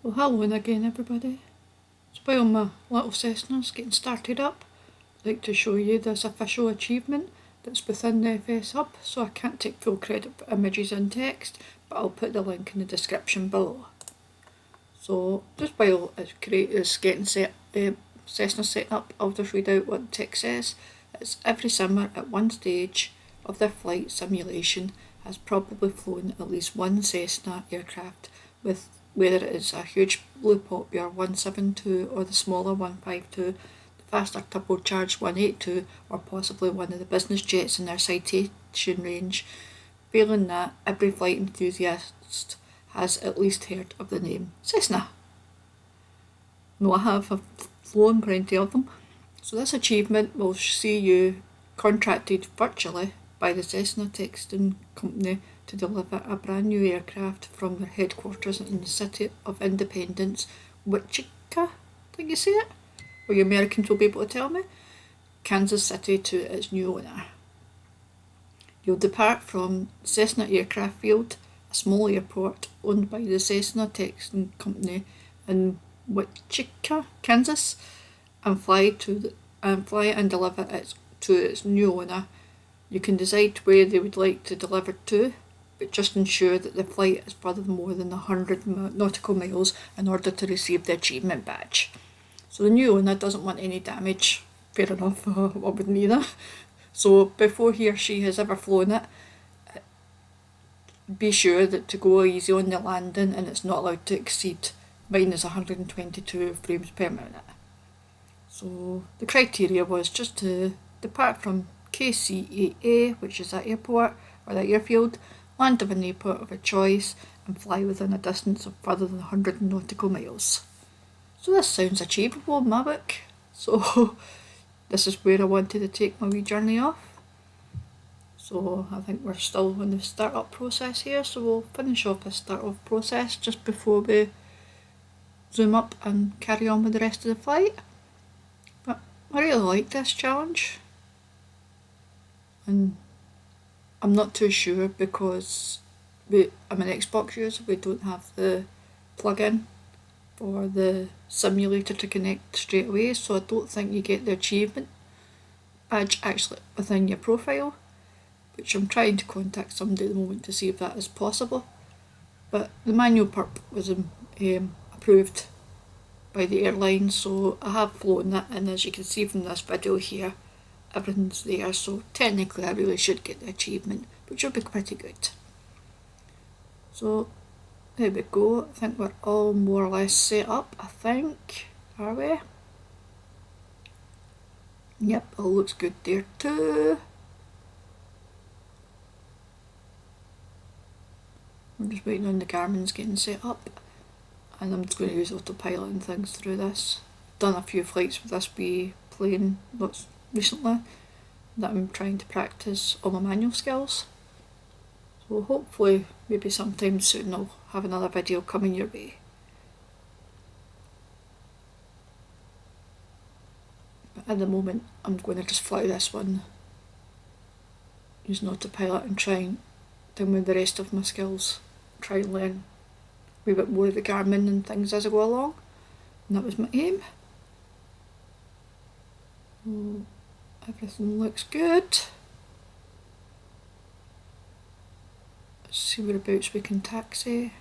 Well, hello again, everybody. So while my little Cessna's getting started up, I'd like to show you this official achievement that's within the FS Hub, so I can't take full credit for images and text, but I'll put the link in the description below. So just while it's getting Cessna set up, I'll just read out what the text says. It's every swimmer at one stage of their flight simulation has probably flown at least one Cessna aircraft, with whether it is a huge blue Popular 172 or the smaller 152, the faster turbocharged 182, or possibly one of the business jets in their citation range. Failing that, every flight enthusiast has at least heard of the name Cessna. No, I've flown plenty of them. So this achievement will see you contracted virtually by the Cessna Texting Company to deliver a brand new aircraft from their headquarters in the city of Independence, Wichita, I think you say it, or you Americans will be able to tell me, Kansas City, to its new owner. You'll depart from Cessna Aircraft Field, a small airport owned by the Cessna Texting Company in Wichita, Kansas, and fly and deliver it to its new owner. You can decide where they would like to deliver to, but just ensure that the flight is further more than 100 nautical miles in order to receive the achievement badge. So the new owner doesn't want any damage. Fair enough, I wouldn't either. So before he or she has ever flown it, be sure that to go easy on the landing, and it's not allowed to exceed minus 122 frames per minute. So the criteria was just to depart from KCAA, which is that airport or that airfield, land of an airport of a choice, and fly within a distance of further than 100 nautical miles. So this sounds achievable in my book. So this is where I wanted to take my wee journey off. So I think we're still in the start-up process here, so we'll finish off the start-off process just before we zoom up and carry on with the rest of the flight. But I really like this challenge, and I'm not too sure because I'm an Xbox user, we don't have the plug-in for the simulator to connect straight away, so I don't think you get the achievement badge actually within your profile, which I'm trying to contact somebody at the moment to see if that is possible. But the manual perp was approved by the airline, so I have flown it, and as you can see from this video here, everything's there, so technically I really should get the achievement, which will be pretty good. So there we go. I think we're all more or less set up, I think. Are we? Yep, it looks good there too. I'm just waiting on the Garmin's getting set up, and I'm just going to use autopilot and things through this. I've done a few flights with this wee plane lots recently that I'm trying to practice all my manual skills. So hopefully maybe sometime soon I'll have another video coming your way. But at the moment I'm going to just fly this one using autopilot and try and down with the rest of my skills. Try and learn a wee bit more of the Garmin and things as I go along. And that was my aim. Everything looks good. Let's see whereabouts we can taxi.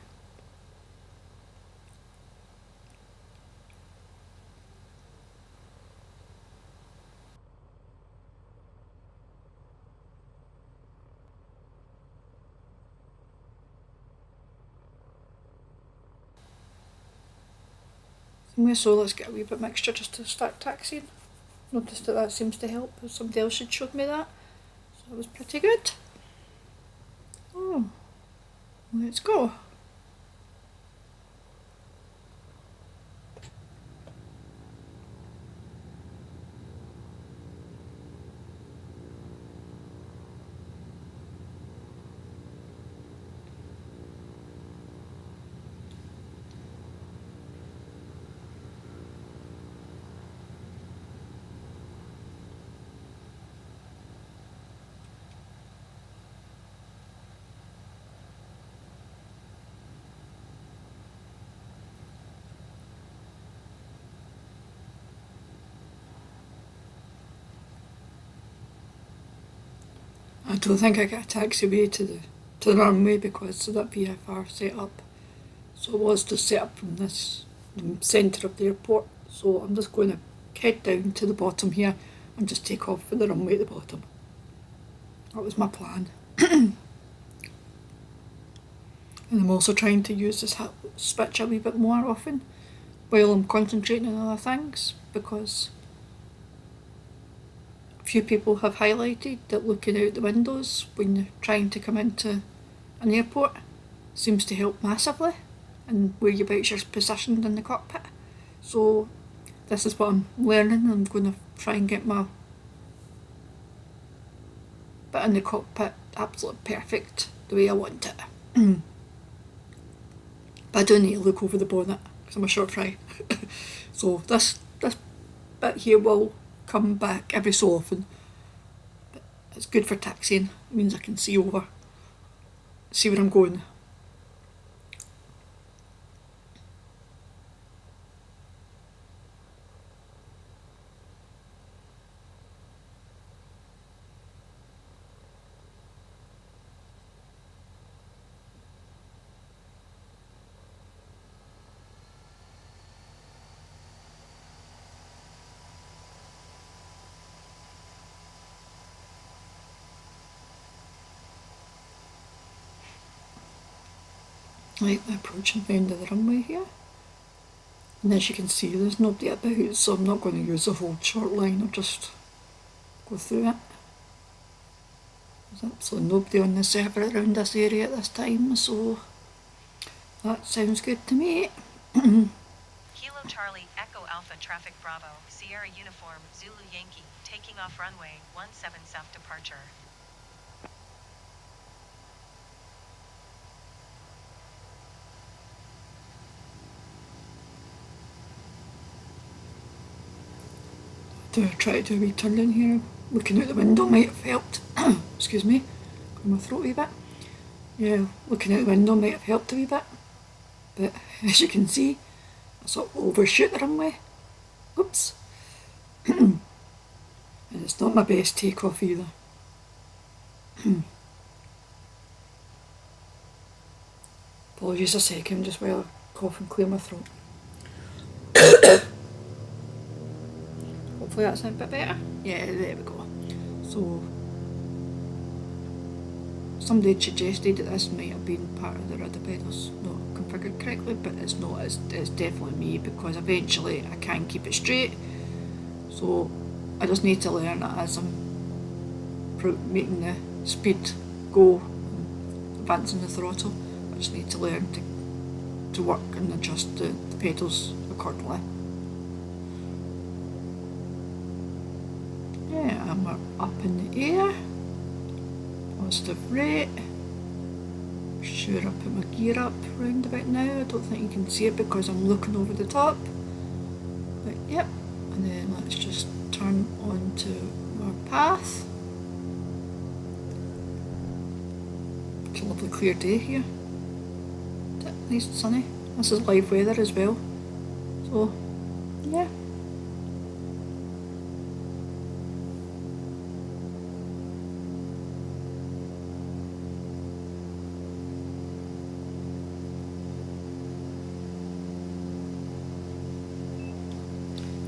So let's get a wee bit mixture just to start taxiing. Noticed that seems to help. Somebody else had showed me that, so it was pretty good. Oh, let's go. I don't think I get a taxiway to the runway because of that VFR set up. So it was just set up from the centre of the airport. So I'm just going to head down to the bottom here and just take off for the runway at the bottom. That was my plan. And I'm also trying to use this switch a wee bit more often while I'm concentrating on other things, because a few people have highlighted that looking out the windows when you're trying to come into an airport seems to help massively and whereabouts you're positioned in the cockpit. So this is what I'm learning. I'm going to try and get my bit in the cockpit absolutely perfect the way I want it. But I do need to look over the bonnet because I'm a short fry. So this bit here will come back every so often. But it's good for taxiing. It means I can see over, see where I'm going. Right, we're approaching the end of the runway here. And as you can see, there's nobody about, so I'm not going to use the whole short line, I'll just go through it. There's absolutely nobody on the server around this area at this time, so that sounds good to me. Kilo Charlie Echo Alpha Traffic Bravo Sierra Uniform Zulu Yankee taking off runway 17 south departure. Try to do a wee turn in here. Looking out the window might have helped. Excuse me, got my throat a wee bit. Yeah, looking out the window might have helped a wee bit. But as you can see, I sort of overshoot the runway. Oops. And it's not my best takeoff either. Apologies a second, just while I cough and clear my throat. Hopefully that's a bit better. Yeah, there we go. So somebody had suggested that this might have been part of the rudder pedals not configured correctly, but it's not. It's definitely me, because eventually I can't keep it straight. So I just need to learn it as I'm making the speed go, advancing the throttle. I just need to learn to work and adjust the pedals accordingly. Yeah, and we're up in the air. Positive rate. Sure, I put my gear up round about now. I don't think you can see it because I'm looking over the top. But yep, and then let's just turn on to our path. It's a lovely clear day here. Nice and sunny. This is live weather as well. So, yeah.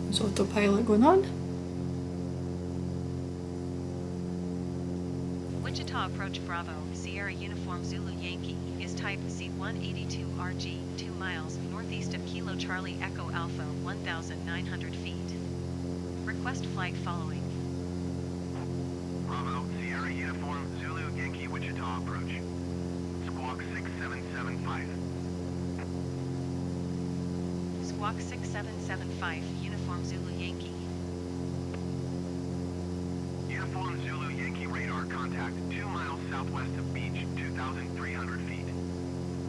There's autopilot going on. Wichita approach Bravo Sierra Uniform Zulu Yankee is type C182RG 2 miles northeast of Kilo Charlie Echo Alpha 1,900 feet. Request flight following. Bravo Sierra Uniform Zulu Yankee Wichita approach. Squawk 6775. Squawk 6775 Uniform Zulu Yankee. Uniform Zulu Yankee radar contact 2 miles southwest of beach, 2,300 feet.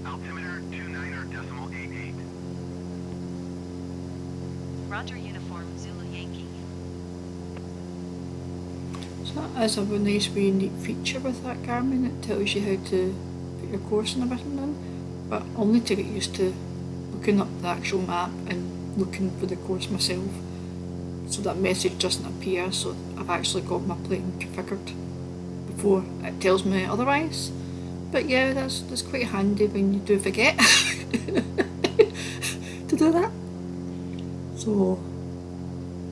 Altimeter 29.88. Roger Uniform Zulu Yankee. So that is a nice wee neat feature with that Garmin. It tells you how to put your course and everything in, but I'll need to get used to looking up the actual map and looking for the course myself, so that message doesn't appear, so I've actually got my plane configured before it tells me otherwise. But yeah, that's quite handy when you do forget to do that. So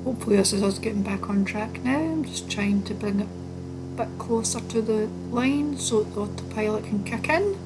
hopefully this is us getting back on track now. I'm just trying to bring it a bit closer to the line so the autopilot can kick in.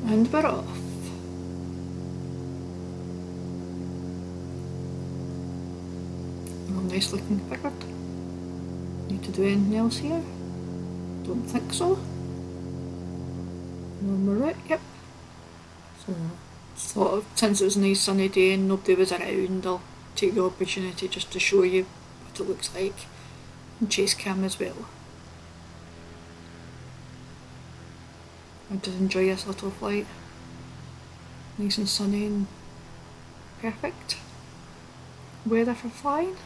And we're off. Oh, nice looking figured. Need to do anything else here? Don't think so. And we're right, yep. So thought since it was a nice sunny day and nobody was around, I'll take the opportunity just to show you what it looks like. And chase cam as well. I did enjoy this little flight. Nice and sunny and perfect weather for flying.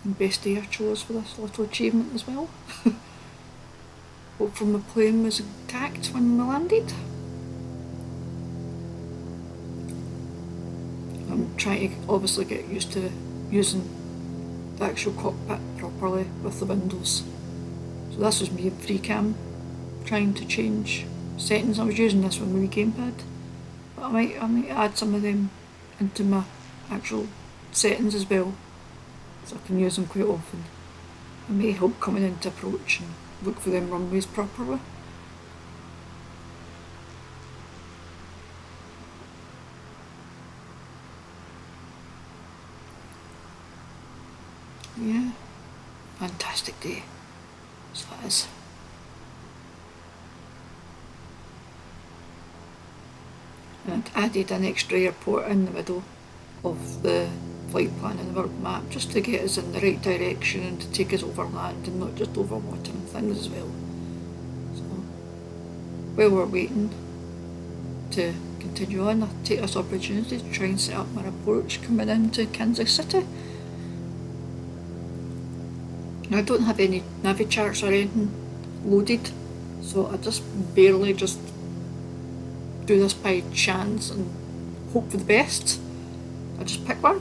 And best day I chose for this little achievement as well. Hopefully my plane was intact when we landed. I'm trying to obviously get used to using the actual cockpit properly with the windows. So this was me in free cam, trying to change settings. I was using this with my gamepad, but I might add some of them into my actual settings as well, so I can use them quite often. It may help coming into approach and look for them runways properly. Yeah, fantastic day. So that is. And I'd added an extra airport in the middle of the flight plan and the world map just to get us in the right direction and to take us over land and not just over water and things as well. So while we're waiting to continue on, I'll take this opportunity to try and set up my approach coming into Kansas City. Now, I don't have any Navi charts or anything loaded, so I just barely just do this by chance and hope for the best. I just pick one.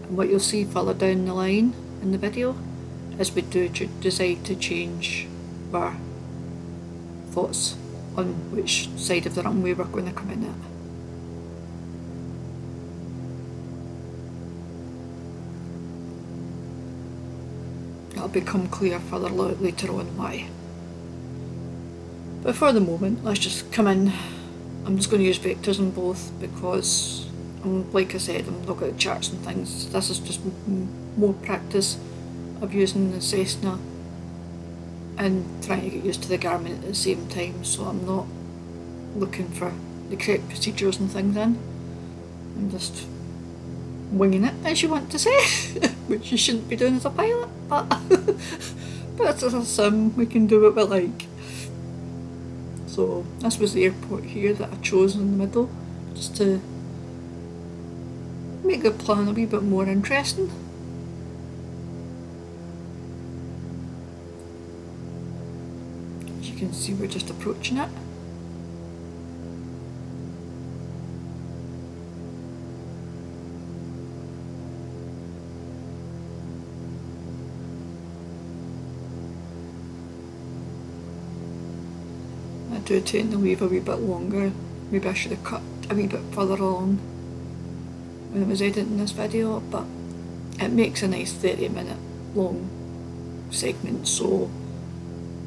And what you'll see further down the line in the video is we do decide to change our thoughts on which side of the runway we're going to come in at. It'll become clear further later on why. But for the moment, let's just come in. I'm just going to use vectors on both because, like I said, I'm not got charts and things. This is just more practice of using the Cessna and trying to get used to the Garmin at the same time, so I'm not looking for the correct procedures and things in. I'm just winging it, as you want to say, which you shouldn't be doing as a pilot, but it's a sim, we can do what we like. So this was the airport here that I chose in the middle, just to make the plan a wee bit more interesting. As you can see, we're just approaching it. I do take the wave a wee bit longer. Maybe I should have cut a wee bit further along when I was editing this video, but it makes a nice 30-minute long segment, so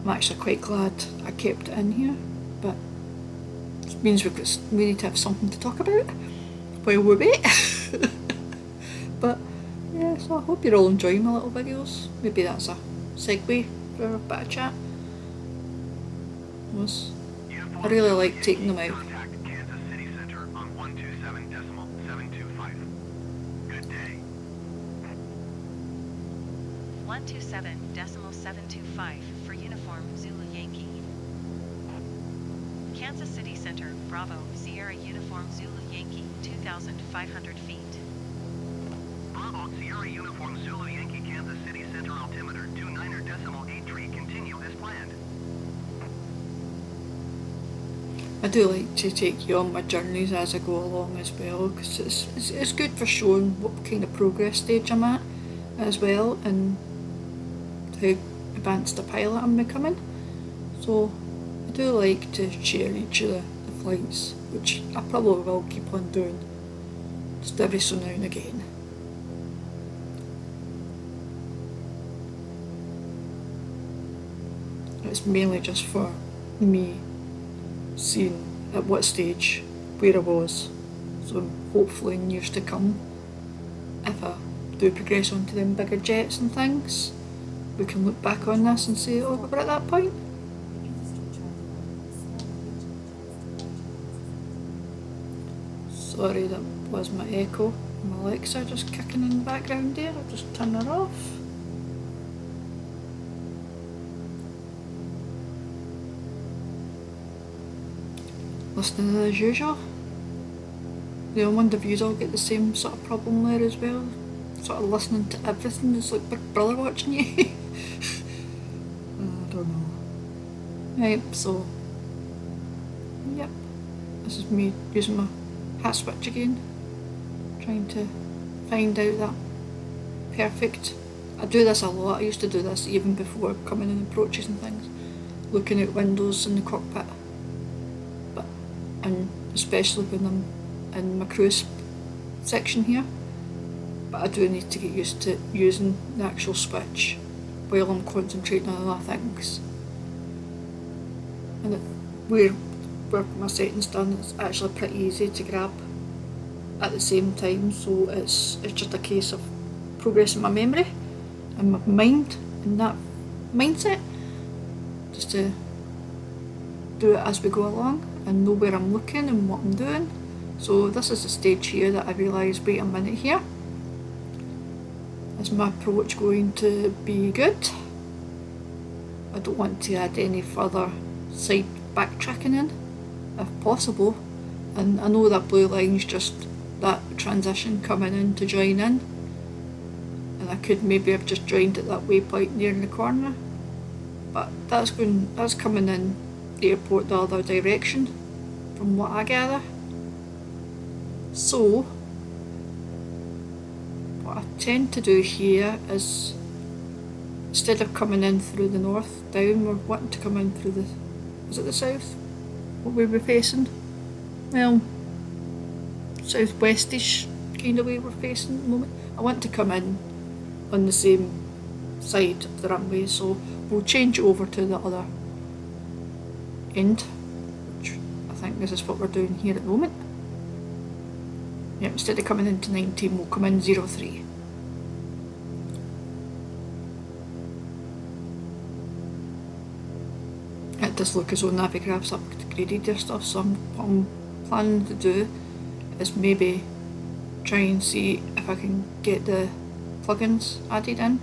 I'm actually quite glad I kept it in here. But it means we need to have something to talk about while we wait. But yeah, so I hope you're all enjoying my little videos. Maybe that's a segue for a bit of chat. I really like taking them out. Contact Kansas City Center on 127.725. Good day. 127.725 for uniform Zulu Yankee. Kansas City Center, Bravo, Sierra Uniform Zulu Yankee, 2,500 feet. Bravo, Sierra Uniform Zulu Yankee, Kansas City Center altimeter 29.83. Continue as planned. I do like to take you on my journeys as I go along as well, because it's good for showing what kind of progress stage I'm at as well, and how advanced a pilot I'm becoming. So I do like to share each of the flights, which I probably will keep on doing just every so now and again. It's mainly just for me seeing at what stage where I was, so hopefully in years to come, if I do progress onto them bigger jets and things, we can look back on this and say, oh, we were at that point. Sorry, that was my echo. My Alexa just kicking in the background there. I'll just turn her off. Listening as usual. I wonder if you all get the same sort of problem there as well. Sort of listening to everything. It's like Big Brother watching you. I don't know. Right, so yep. This is me using my hat switch again. Trying to find out that perfect. I do this a lot. I used to do this even before coming in approaches and things. Looking out windows in the cockpit. And especially when I'm in my cruise section here, but I do need to get used to using the actual switch while I'm concentrating on other things. And where my setting's done, it's actually pretty easy to grab at the same time, so it's just a case of progressing my memory and my mind in that mindset, just to do it as we go along and know where I'm looking and what I'm doing. So this is the stage here that I realise, wait a minute here, is my approach going to be good? I don't want to add any further side backtracking in, if possible. And I know that blue line's just that transition coming in to join in, and I could maybe have just joined at that waypoint near in the corner, but that's coming in the airport the other direction from what I gather. So what I tend to do here is, instead of coming in through the north down, we're wanting to come in through the, is it the south? What we were facing? Well, southwestish kind of way we're facing at the moment. I want to come in on the same side of the runway, so we'll change it over to the other end, which I think this is what we're doing here at the moment. Yeah, instead of coming into 19, we'll come in 03. It does look as though Navigraph's upgraded their stuff, so what I'm planning to do is maybe try and see if I can get the plugins added in,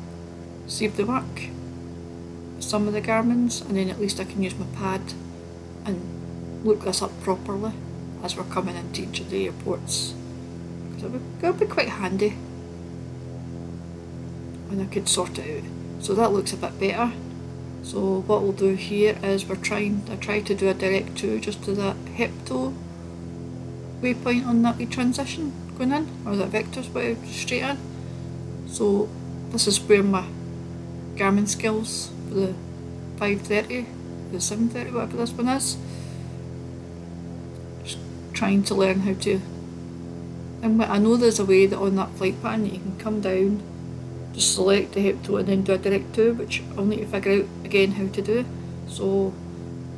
see if they work, some of the Garmin's, and then at least I can use my pad and look this up properly as we're coming into each of the airports, because it'll be quite handy when I could sort it out. So that looks a bit better. So what we'll do here is I try to do a direct to just to that Hepto waypoint on that wee transition going in, or that Vector's way straight in. So this is where my Garmin skills for the 530, the 730, whatever this one is. Just trying to learn how to, and I know there's a way that on that flight plan you can come down, just select the Hepto and then do a direct to, which I'll need to figure out again how to do. So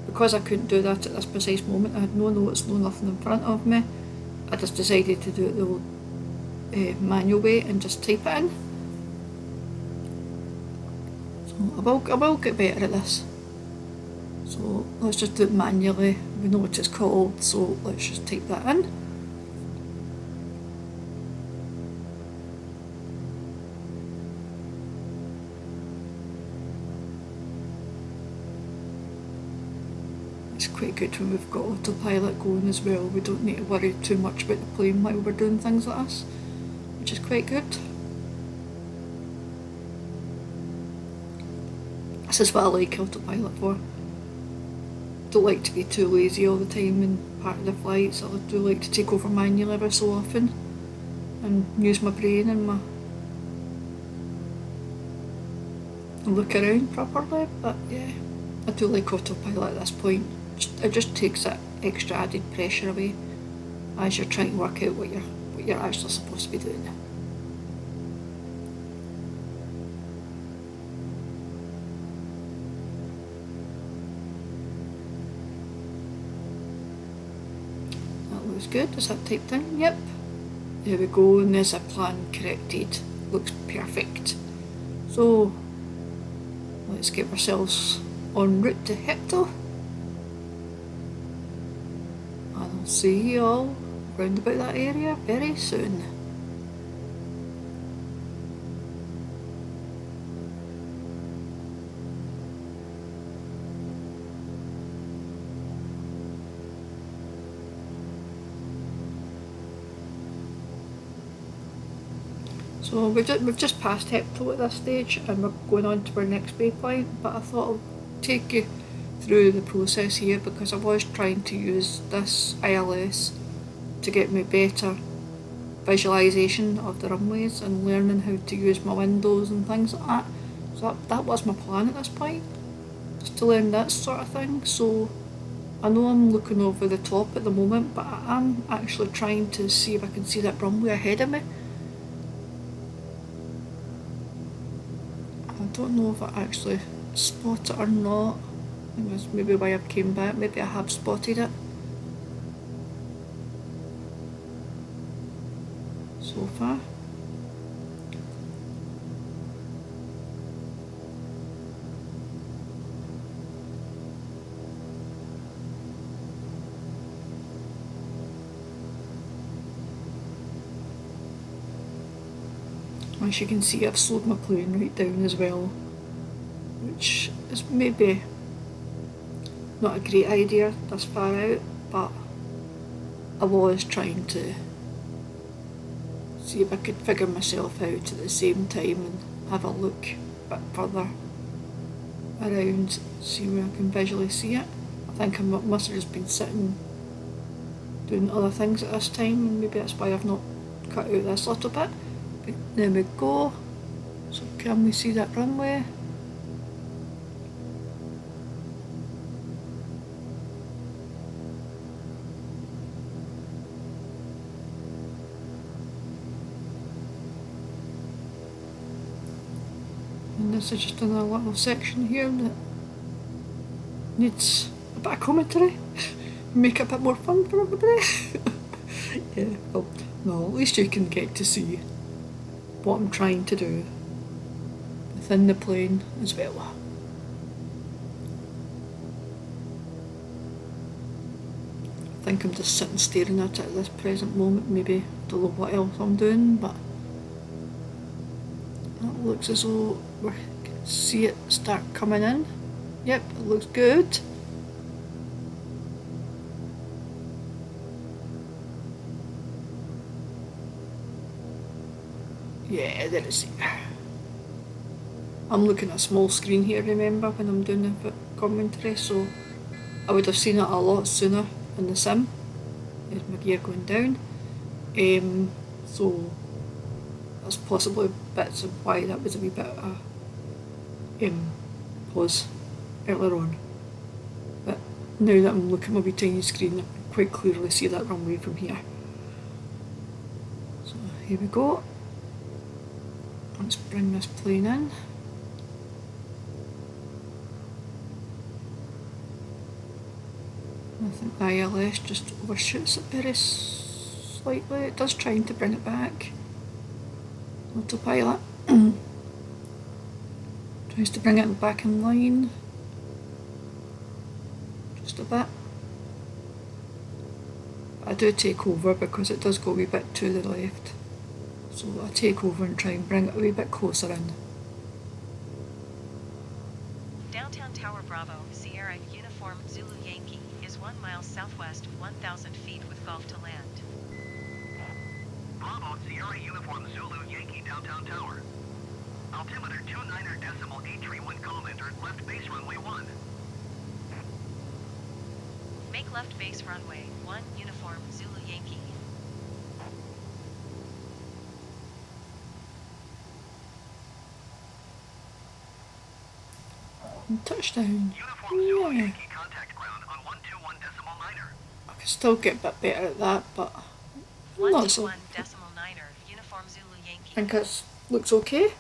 because I couldn't do that at this precise moment, I had no notes, no nothing in front of me, I just decided to do it the old manual way and just type it in. So I will get better at this. So let's just do it manually. We know what it's called, so let's just type that in. It's quite good when we've got autopilot going as well. We don't need to worry too much about the plane while we're doing things like this, which is quite good. This is what I like autopilot for. Don't like to be too lazy all the time in part of the flights. I do like to take over manual ever so often and use my brain and look around properly, but yeah, I do like autopilot at this point. It just takes that extra added pressure away as you're trying to work out what you're actually supposed to be doing. That looks good. Is that typed in? Yep. There we go, and there's a plan corrected. Looks perfect. So let's get ourselves en route to Hector. And I'll see you all round about that area very soon. So we've just passed Hector at this stage and we're going on to our next waypoint, but I thought I'll take you through the process here because I was trying to use this ILS to get me better visualisation of the runways and learning how to use my windows and things like that. So that was my plan at this point, just to learn that sort of thing. So I know I'm looking over the top at the moment, but I am actually trying to see if I can see that runway ahead of me. I don't know if I actually spot it or not. I think that's maybe why I've came back. Maybe I have spotted it so far. As you can see, I've slowed my plane right down as well, which is maybe not a great idea this far out, but I was trying to see if I could figure myself out at the same time and have a look a bit further around, see where I can visually see it. I think I must have just been sitting doing other things at this time, and maybe that's why I've not cut out this little bit. But there we go. So can we see that runway? And this is just another little section here that needs a bit of commentary. Make it a bit more fun for everybody. Yeah, well, no, at least you can get to see what I'm trying to do within the plane as well. I think I'm just sitting staring at it at this present moment. Maybe don't know what else I'm doing, but that looks as though we can see it start coming in. Yep, it looks good. Yeah, there it is. I'm looking at a small screen here, remember, when I'm doing the commentary, so I would have seen it a lot sooner in the sim. There's my gear going down. So that's possibly bits of why that was a wee bit of a pause earlier on. But now that I'm looking at my wee tiny screen, I can quite clearly see that runway from here. So here we go. Let's bring this plane in. I think the ILS just overshoots it very slightly. It does trying to bring it back. Autopilot. Tries to bring it back in line. Just a bit. But I do take over because it does go a wee bit to the left. So I take over and try and bring it a wee bit closer in. Downtown Tower Bravo, Sierra Uniform Zulu Yankee. 1 mile southwest, 1,000 feet with Gulf to land. Bravo, Sierra Uniform Zulu Yankee downtown tower. Altimeter 29.831 kilometer, left base runway 1. Make left base runway 1, Uniform Zulu Yankee. And touchdown. Uniform Zulu Yeah. Yankee contact ground on 121.9er. I can still get a bit better at that, but not so. 121.9er, Uniform Zulu Yankey. I think it looks okay.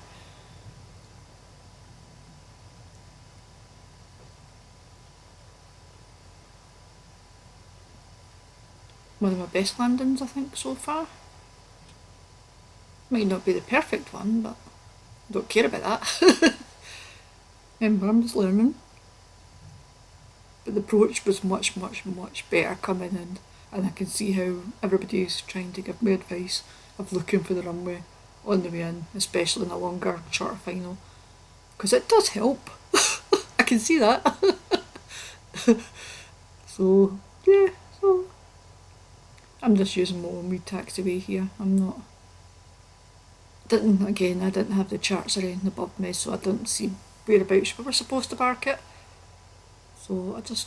One of my best landings, I think, so far. Might not be the perfect one, but I don't care about that. Remember, I'm just learning. But the approach was much, much, much better coming in, and I can see how everybody's trying to give me advice of looking for the runway on the way in, especially in a longer, shorter final. Because it does help. I can see that. So, yeah, so I'm just using my own wee taxiway here. I didn't have the charts or anything above me, so I didn't see whereabouts we were supposed to park it. So I just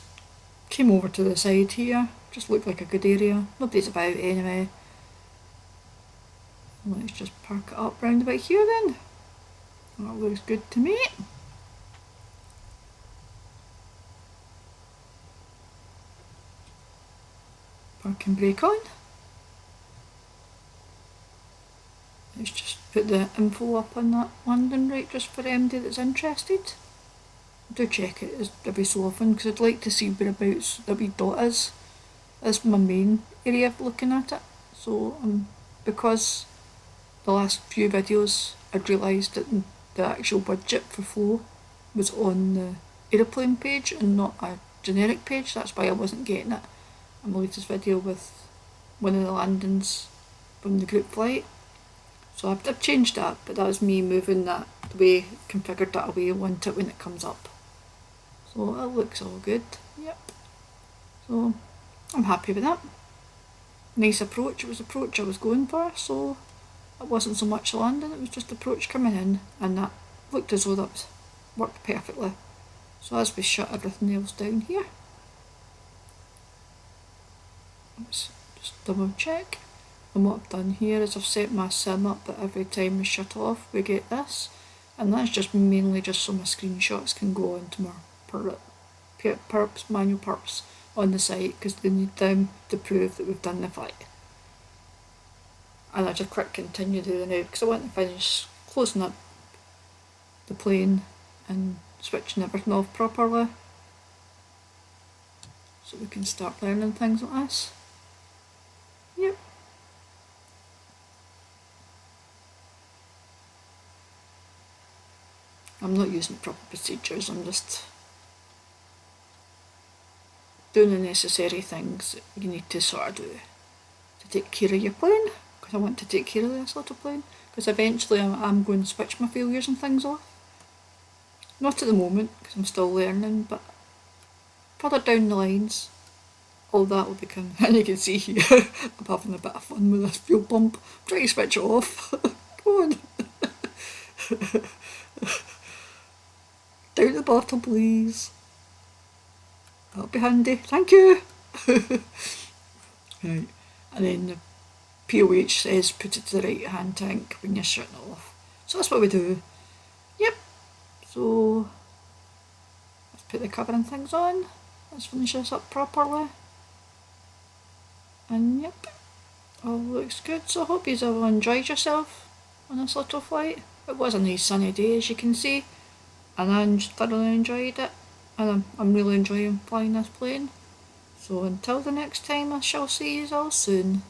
came over to the side here. Just looked like a good area. Nobody's about anyway. Let's just park it up round about here then. That looks good to me. Parking brake on. Let's just put the info up on that landing right just for anybody that's interested. Do check it every so often because I'd like to see whereabouts the wee dot is. That's my main area of looking at it. So because the last few videos I'd realised that the actual budget for flow was on the aeroplane page and not a generic page. That's why I wasn't getting it in my latest video with one of the landings from the group flight. So I've changed that, but that was me moving that the way, configured that away, I want it when it comes up. So it looks all good, yep. So I'm happy with that. Nice approach, it was the approach I was going for, so it wasn't so much landing, it was just approach coming in, and that looked as though that worked perfectly. So as we shut everything else down here, let's just double check. And what I've done here is I've set my sim up that every time we shut off we get this, and that's just mainly just so my screenshots can go into my manual perps on the site because they need them to prove that we've done the flight. And I just click continue there now because I want to finish closing up the plane and switching everything off properly so we can start learning things like this. Yep. I'm not using proper procedures, I'm just doing the necessary things that you need to sort of do to take care of your plane, because I want to take care of this little plane, because eventually I'm going to switch my failures and things off. Not at the moment, because I'm still learning, but further down the lines, all that will become, and you can see here, I'm having a bit of fun with this fuel pump, I'm trying to switch it off, come on. Down the bottom please. That'll be handy, thank you. Right, and then the POH says put it to the right hand tank when you're shutting it off. So that's what we do. Yep, so let's put the cover and things on. Let's finish this up properly. And yep, all looks good. So I hope you all enjoyed yourself on this little flight. It was a nice sunny day as you can see, and I thoroughly enjoyed it, and I'm really enjoying flying this plane. So until the next time, I shall see you all soon.